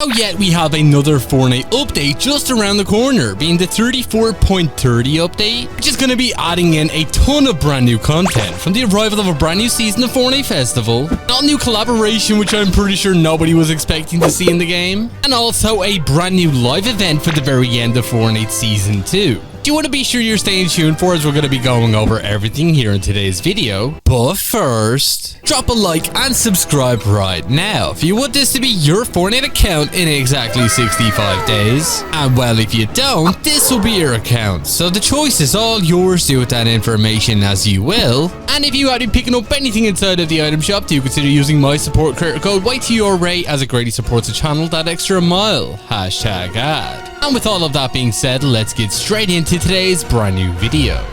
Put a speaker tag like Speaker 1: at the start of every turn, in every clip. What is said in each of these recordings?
Speaker 1: Now yet we have another Fortnite update just around the corner, being the 34.30 update, which is going to be adding in a ton of brand new content, from the arrival of a brand new season of Fortnite Festival, a new collaboration which I'm pretty sure nobody was expecting to see in the game, and also a brand new live event for the very end of Fortnite Season 2. You want to be sure you're staying tuned for, as we're going to be going over everything here in today's video. But first, drop a like and subscribe right now if you want this to be your Fortnite account in exactly 65 days. And well, if you don't, this will be your account. So the choice is all yours. Do with that information as you will. And if you have been picking up anything inside of the item shop, do consider using my support credit code YTRA, as it greatly supports the channel that extra mile. Hashtag ad. And with all of that being said, let's get straight into today's brand new video.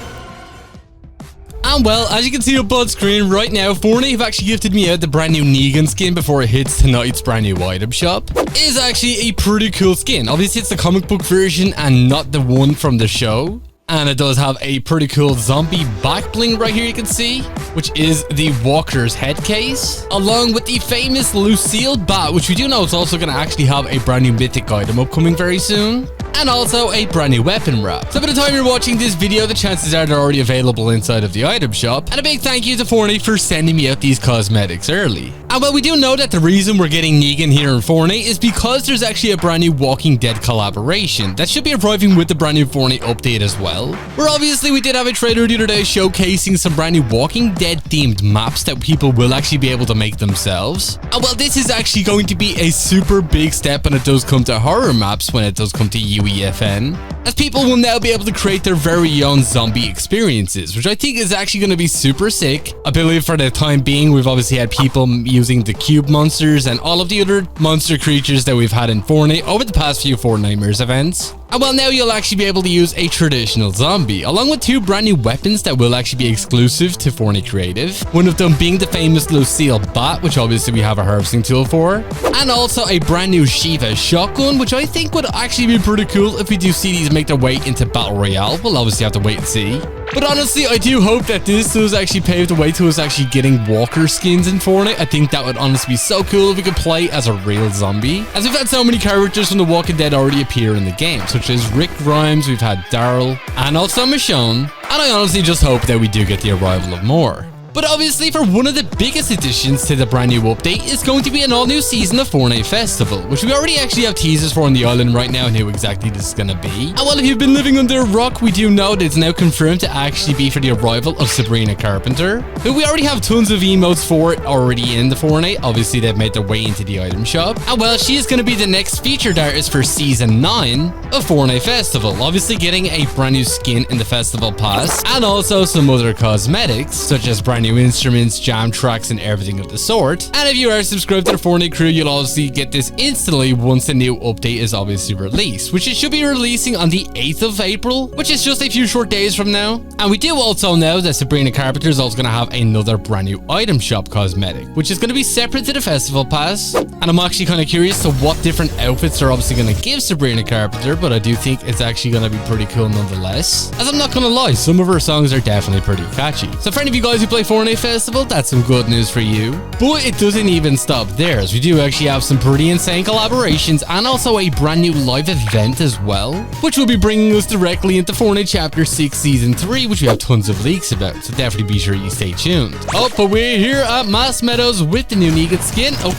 Speaker 1: And well, as you can see up on screen right now, Fortnite have actually gifted me out the brand new Negan skin before it hits tonight's brand new item shop. It is actually a pretty cool skin. Obviously, it's the comic book version and not the one from the show. And it does have a pretty cool zombie back bling right here, you can see, which is the Walker's head case, along with the famous Lucille bat, which we do know is also going to actually have a brand new mythic item upcoming very soon, and also a brand new weapon wrap. So by the time you're watching this video, the chances are they're already available inside of the item shop. And a big thank you to Fortnite for sending me out these cosmetics early. And well, we do know that the reason we're getting Negan here in Fortnite is because there's actually a brand new Walking Dead collaboration that should be arriving with the brand new Fortnite update as well. Where obviously we did have a trailer the other day showcasing some brand new Walking Dead themed maps that people will actually be able to make themselves. And well, this is actually going to be a super big step when it does come to horror maps, when it does come to UEFN, as people will now be able to create their very own zombie experiences, which I think is actually going to be super sick. I believe for the time being, we've obviously had people using the cube monsters and all of the other monster creatures that we've had in Fortnite over the past few Fortnitemares events. And well, now you'll actually be able to use a traditional zombie, along with two brand new weapons that will actually be exclusive to Fortnite Creative. One of them being the famous Lucille bat, which obviously we have a harvesting tool for, and also a brand new Shiva shotgun, which I think would actually be pretty cool if we do see these make their way into Battle Royale. We'll obviously have to wait and see. But honestly, I do hope that this does actually pave the way to us actually getting Walker skins in Fortnite. I think that would honestly be so cool if we could play as a real zombie, as we've had so many characters from The Walking Dead already appear in the game, such as Rick Grimes, we've had Daryl, and also Michonne, and I honestly just hope that we do get the arrival of more. But obviously, for one of the biggest additions to the brand new update is going to be an all-new season of Fortnite Festival, which we already actually have teasers for on the island right now and who exactly this is going to be. And well, if you've been living under a rock, we do know that it's now confirmed to actually be for the arrival of Sabrina Carpenter, who we already have tons of emotes for already in the Fortnite. Obviously, they've made their way into the item shop. And well, she is going to be the next featured artist for Season 9 of Fortnite Festival, obviously getting a brand new skin in the Festival Pass, and also some other cosmetics, such as brand new instruments, jam tracks, and everything of the sort. And if you are subscribed to the Fortnite crew, you'll obviously get this instantly once the new update is obviously released, which it should be releasing on the 8th of April, which is just a few short days from now. And we do also know that Sabrina Carpenter is also going to have another brand new item shop cosmetic, which is going to be separate to the Festival Pass. And I'm actually kind of curious to what different outfits they're obviously going to give Sabrina Carpenter, but I do think it's actually going to be pretty cool nonetheless, as I'm not going to lie, some of her songs are definitely pretty catchy. So for any of you guys who play Fortnite Festival, that's some good news for you. But it doesn't even stop there, as we do actually have some pretty insane collaborations and also a brand new live event as well, which will be bringing us directly into Fortnite Chapter 6 Season 3, which we have tons of leaks about, so definitely be sure you stay tuned. Oh, but we're here at Mass Meadows with the new Negan skin. Oh,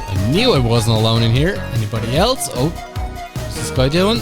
Speaker 1: I knew I wasn't alone in here. Anybody else? Oh, what's this guy doing?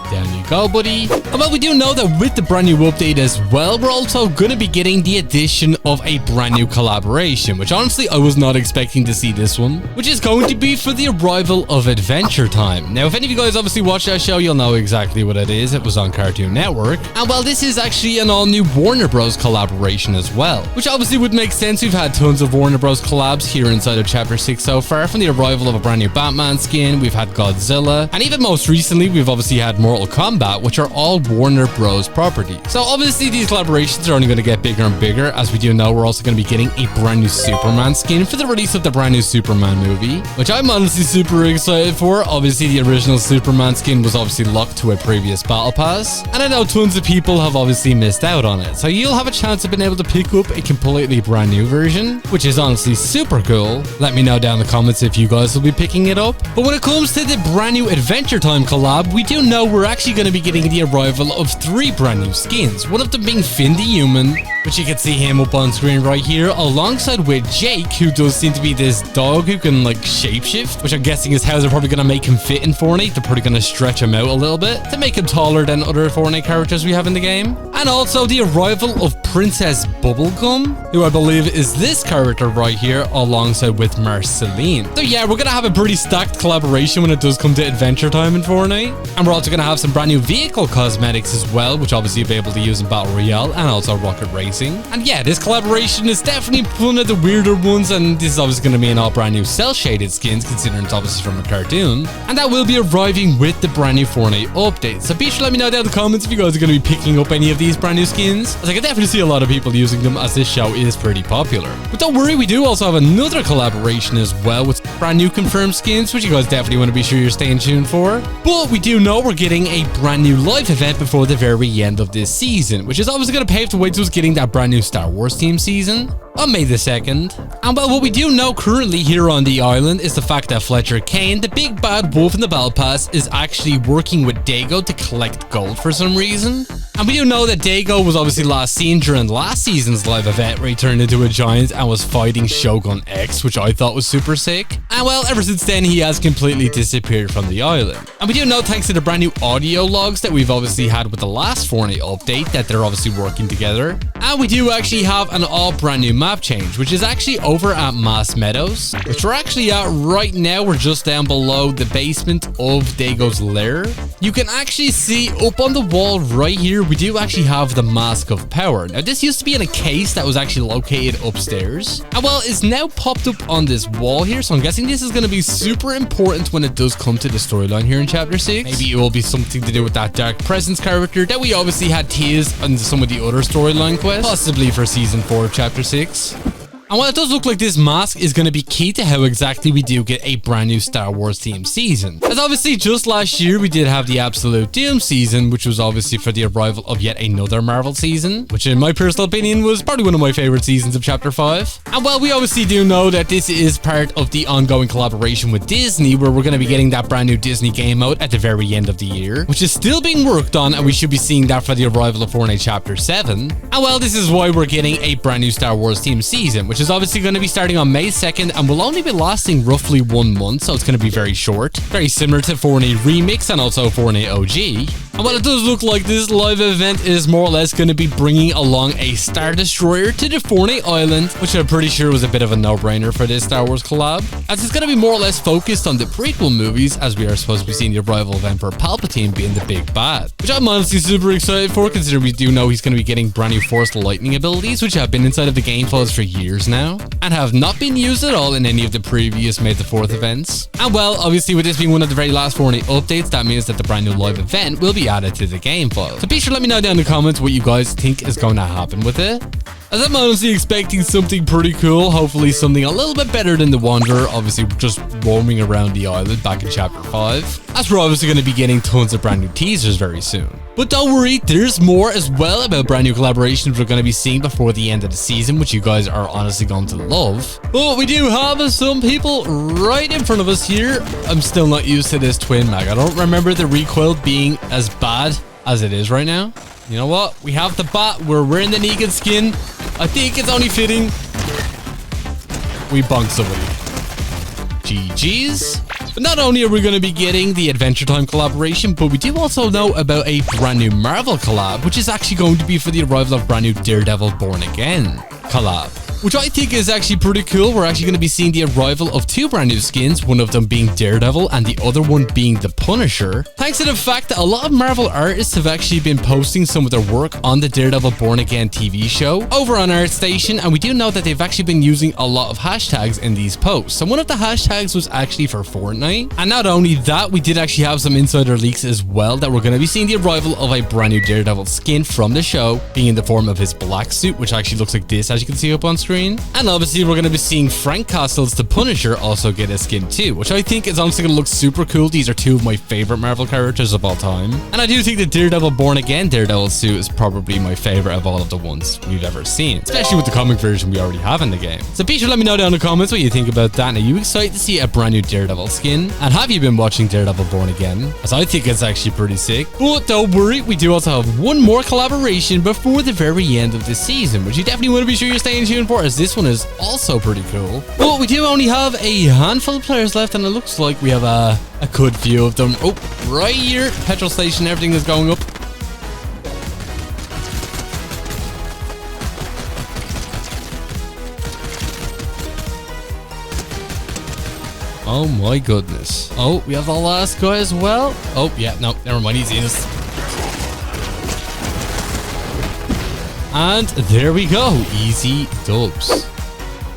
Speaker 1: Down you go, buddy. And well, we do know that with the brand new update as well, we're also going to be getting the addition of a brand new collaboration, which honestly I was not expecting to see this one, which is going to be for the arrival of Adventure Time. Now, if any of you guys obviously watch that show, you'll know exactly what it is. It was on Cartoon Network. And well, this is actually an all-new Warner Bros. Collaboration as well, which obviously would make sense. We've had tons of Warner Bros. Collabs here inside of Chapter 6 so far, from the arrival of a brand new Batman skin, we've had Godzilla, and even most recently, we've obviously had more Mortal Kombat, which are all Warner Bros. Properties. So obviously these collaborations are only going to get bigger and bigger. As we do know, we're also going to be getting a brand new Superman skin for the release of the brand new Superman movie, which I'm honestly super excited for. Obviously the original Superman skin was obviously locked to a previous battle pass, and I know tons of people have obviously missed out on it. So you'll have a chance of being able to pick up a completely brand new version, which is honestly super cool. Let me know down in the comments if you guys will be picking it up. But when it comes to the brand new Adventure Time collab, we do know we're actually going to be getting the arrival of 3 brand new skins. One of them being Finn the Human, which you can see him up on screen right here, alongside with Jake, who does seem to be this dog who can like shapeshift, which I'm guessing is how they're probably going to make him fit in Fortnite. They're probably going to stretch him out a little bit to make him taller than other Fortnite characters we have in the game. And also the arrival of Princess Bubblegum, who I believe is this character right here, alongside with Marceline. So yeah, we're going to have a pretty stacked collaboration when it does come to Adventure Time in Fortnite. And we're also going to have some brand new vehicle cosmetics as well, which obviously you'll be able to use in Battle Royale and also Rocket Racing. And yeah, this collaboration is definitely one of the weirder ones, and this is obviously going to be an all brand new cel-shaded skins, considering it's obviously from a cartoon. And that will be arriving with the brand new Fortnite update. So be sure to let me know down in the comments if you guys are going to be picking up any of these brand new skins, as I can definitely see a lot of people using them, as this show is pretty popular. But don't worry, we do also have another collaboration as well with brand new confirmed skins, which you guys definitely want to be sure you're staying tuned for. But we do know we're getting a brand new live event before the very end of this season, which is obviously going to pave the way to us getting that brand new Star Wars team season on May the 2nd. And well, what we do know currently here on the island is the fact that Fletcher Kane, the big bad wolf in the battle pass, is actually working with Dago to collect gold for some reason. And we do know that Dago was obviously last seen during last season's live event where he turned into a giant and was fighting Shogun X, which I thought was super sick. And well, ever since then, he has completely disappeared from the island. And we do know, thanks to the brand new audio logs that we've obviously had with the last Fortnite update, that they're obviously working together. And we do actually have an all brand new map change, which is actually over at Mass Meadows, which we're actually at right now. We're just down below the basement of Dago's lair. You can actually see up on the wall right here, we do actually have the Mask of Power. Now, this used to be in a case that was actually located upstairs, and well, it's now popped up on this wall here, so I'm guessing this is going to be super important when it does come to the storyline here in Chapter 6. Maybe it will be something to do with that Dark Presence character that we obviously had teased on some of the other storyline quests, possibly for Season 4 of Chapter 6. And while it does look like this mask is going to be key to how exactly we do get a brand new Star Wars themed season, as obviously just last year we did have the Absolute Doom season, which was obviously for the arrival of yet another Marvel season, which in my personal opinion was probably one of my favorite seasons of Chapter 5. And while we obviously do know that this is part of the ongoing collaboration with Disney, where we're going to be getting that brand new Disney game out at the very end of the year, which is still being worked on, and we should be seeing that for the arrival of Fortnite Chapter 7. And well, this is why we're getting a brand new Star Wars themed season, which is obviously going to be starting on May 2nd and will only be lasting roughly 1 month, so it's going to be very short, very similar to Fortnite Remix and also Fortnite OG. And while it does look like this live event is more or less going to be bringing along a Star Destroyer to the Fortnite Island, which I'm pretty sure was a bit of a no-brainer for this Star Wars collab, as it's going to be more or less focused on the prequel movies, as we are supposed to be seeing the arrival of Emperor Palpatine being the big bad, which I'm honestly super excited for, considering we do know he's going to be getting brand new Force Lightning abilities, which have been inside of the game files for years now, and have not been used at all in any of the previous May the 4th events. And well, obviously with this being one of the very last Fortnite updates, that means that the brand new live event will be added to the game file. So be sure to let me know down in the comments what you guys think is going to happen with it, as I'm honestly expecting something pretty cool, hopefully something a little bit better than the Wanderer, obviously just roaming around the island back in Chapter 5, as we're obviously going to be getting tons of brand new teasers very soon. But don't worry, there's more as well about brand new collaborations we're going to be seeing before the end of the season, which you guys are honestly going to love. But we do have some people right in front of us here. I'm still not used to this twin mag. I don't remember the recoil being as bad as it is right now. You know what? We have the bat. We're wearing the Negan skin. I think it's only fitting. We bonked somebody. GG's. But not only are we going to be getting the Adventure Time collaboration, but we do also know about a brand new Marvel collab, which is actually going to be for the arrival of brand new Daredevil Born Again collab. which I think is actually pretty cool. We're actually going to be seeing the arrival of two brand new skins, one of them being Daredevil and the other one being the Punisher. Thanks to the fact that a lot of Marvel artists have actually been posting some of their work on the Daredevil Born Again TV show over on ArtStation, and we do know that they've actually been using a lot of hashtags in these posts. So one of the hashtags was actually for Fortnite, and not only that, we did actually have some insider leaks as well that we're going to be seeing the arrival of a brand new Daredevil skin from the show, being in the form of his black suit, which actually looks like this, as you can see up on screen. And obviously we're going to be seeing Frank Castle's the Punisher also get a skin too, which I think is honestly going to look super cool. These are two of my favorite Marvel characters of all time, and I do think the Daredevil Born Again Daredevil suit is probably my favorite of all of the ones we've ever seen, especially with the comic version we already have in the game. So be sure to let me know down in the comments what you think about that, and are you excited to see a brand new Daredevil skin? And have you been watching Daredevil Born Again? As I think it's actually pretty sick. But don't worry, we do also have one more collaboration before the very end of the season, which you definitely want to be sure you're staying tuned for, as this one is also pretty cool. But we do only have a handful of players left, and it looks like we have a good few of them. Oh, right here, petrol station, everything is going up. Oh my goodness. Oh, we have the last guy as well. Oh, yeah, no, never mind, he's in us. And there we go, easy dubs.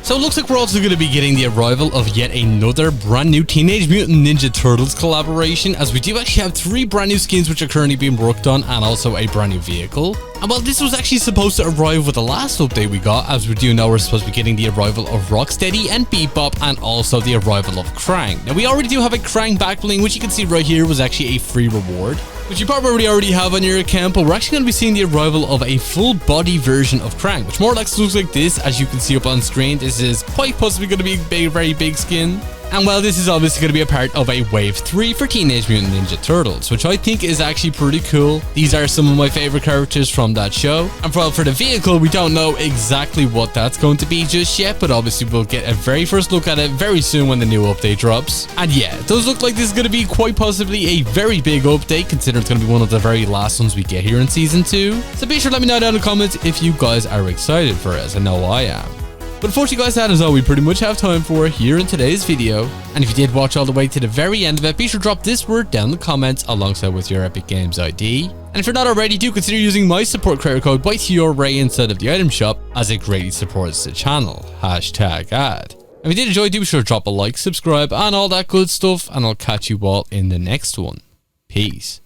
Speaker 1: So it looks like we're also going to be getting the arrival of yet another brand new Teenage Mutant Ninja Turtles collaboration, as we do actually have 3 brand new skins which are currently being worked on, and also a brand new vehicle. And while this was actually supposed to arrive with the last update we got, as we do know we're supposed to be getting the arrival of Rocksteady and Bebop, and also the arrival of Krang. Now we already do have a Krang back bling, which you can see right here was actually a free reward, which you probably already have on your account, but we're actually going to be seeing the arrival of a full body version of Krang, which more or less looks like this, as you can see up on screen. This is quite possibly going to be a very big skin. And well, this is obviously going to be a part of a Wave 3 for Teenage Mutant Ninja Turtles, which I think is actually pretty cool. These are some of my favorite characters from that show. And for the vehicle, we don't know exactly what that's going to be just yet, but obviously we'll get a very first look at it very soon when the new update drops. And yeah, it does look like this is going to be quite possibly a very big update, considering it's going to be one of the very last ones we get here in Season 2. So be sure to let me know down in the comments if you guys are excited for it, as I know I am. But unfortunately guys, that is all we pretty much have time for here in today's video. And if you did watch all the way to the very end of it, be sure to drop this word down in the comments alongside with your Epic Games ID. And if you're not already, do consider using my support creator code BYTURAY inside of the item shop, as it greatly supports the channel. #ad. If you did enjoy, do be sure to drop a like, subscribe, and all that good stuff, and I'll catch you all in the next one. Peace.